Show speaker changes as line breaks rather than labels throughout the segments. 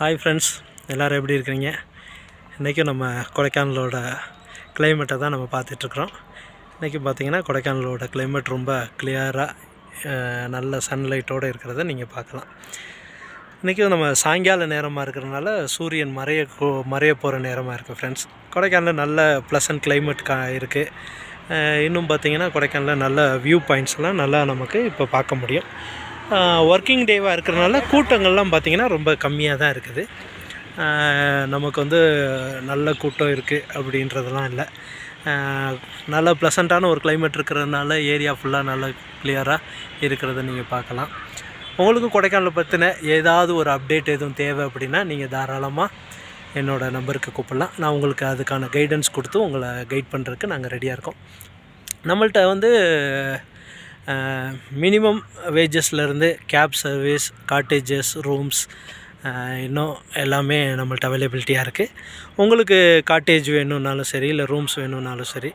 Hi friends, எல்லோரும் எப்படி இருக்கிறீங்க? இன்றைக்கும் நம்ம கொடைக்கானலோட கிளைமேட்டை தான் நம்ம பார்த்துட்ருக்குறோம். இன்றைக்கி பார்த்திங்கன்னா கொடைக்கானலோட கிளைமேட் ரொம்ப கிளியராக நல்ல சன்லைட்டோடு இருக்கிறத நீங்கள் பார்க்கலாம். இன்றைக்கும் நம்ம சாயங்கால நேரமாக இருக்கிறதுனால சூரியன் மறைய போகிற நேரமாக இருக்குது ஃப்ரெண்ட்ஸ். கொடைக்கானலில் நல்ல ப்ளசன்ட் கிளைமேட் இருக்குது. இன்னும் பார்த்திங்கன்னா கொடைக்கானலில் நல்ல வியூ பாயிண்ட்ஸ்லாம் நல்லா நமக்கு இப்போ பார்க்க முடியும். ஒர்க்கிங் டேவாக இருக்கிறதுனால கூட்டங்கள்லாம் பார்த்திங்கன்னா ரொம்ப கம்மியாக தான் இருக்குது. நமக்கு நல்ல கூட்டம் இருக்குது அப்படின்றதெல்லாம் இல்லை. நல்ல ப்ளசண்ட்டான ஒரு கிளைமேட் இருக்கிறதுனால ஏரியா ஃபுல்லாக நல்லா கிளியராக இருக்கிறத நீங்கள் பார்க்கலாம். உங்களுக்கு கொடைக்கானலை பற்றின ஏதாவது ஒரு அப்டேட் எதுவும் தேவை அப்படின்னா நீங்கள் தாராளமாக என்னோடய நம்பருக்கு கூப்பிடலாம். நான் உங்களுக்கு அதுக்கான கைடன்ஸ் கொடுத்து உங்களை கைட் பண்ணுறதுக்கு நாங்கள் ரெடியாக இருக்கோம். நம்மள்கிட்ட மினிமம் வேஜஸ்லேருந்து கேப் சர்வீஸ், காட்டேஜஸ், ரூம்ஸ் இன்னும் எல்லாமே நம்மள்ட்ட அவைலபிலிட்டியாக இருக்குது. உங்களுக்கு காட்டேஜ் வேணும்னாலும் சரி, இல்லை ரூம்ஸ் வேணும்னாலும் சரி,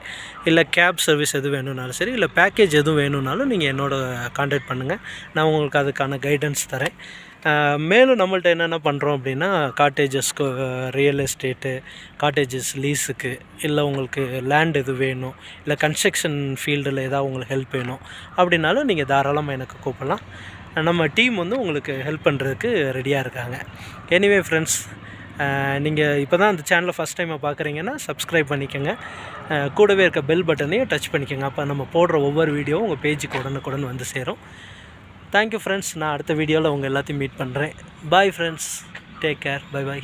இல்லை கேப் சர்வீஸ் எது வேணும்னாலும் சரி, இல்லை பேக்கேஜ் எதுவும் வேணும்னாலும் நீங்கள் என்னோட கான்டாக்ட் பண்ணுங்கள். நான் உங்களுக்கு அதுக்கான கைடன்ஸ் தரேன். மேலும் நம்மள்ட்ட என்னென்ன பண்ணுறோம் அப்படின்னா காட்டேஜஸ்க்கு ரியல் எஸ்டேட்டு, காட்டேஜஸ் லீஸுக்கு, இல்லை உங்களுக்கு லேண்ட் எது வேணும், இல்லை கன்ஸ்ட்ரக்ஷன் ஃபீல்டில் ஏதாவது உங்களுக்கு ஹெல்ப் வேணும் அப்படின்னாலும் நீங்கள் தாராளமாக எனக்கு கூப்பிடலாம். நம்ம டீம் உங்களுக்கு ஹெல்ப் பண்ணுறதுக்கு ரெடியாக இருக்காங்க. எனிவே ஃப்ரெண்ட்ஸ், நீங்கள் இப்போ தான் அந்த சேனலை ஃபஸ்ட் டைமாக பார்க்குறீங்கன்னா சப்ஸ்கிரைப் பண்ணிக்கோங்க. கூடவே இருக்க பெல் பட்டனையும் டச் பண்ணிக்கோங்க. அப்போ நம்ம போடுற ஒவ்வொரு வீடியோவும் உங்கள் பேஜுக்கு உடனுக்குடன் வந்து சேரும். Thank you friends. நான் அடுத்த வீடியோவில் உங்கள் எல்லாத்தையும் மீட் பண்ணுறேன். Bye friends, take care, bye bye.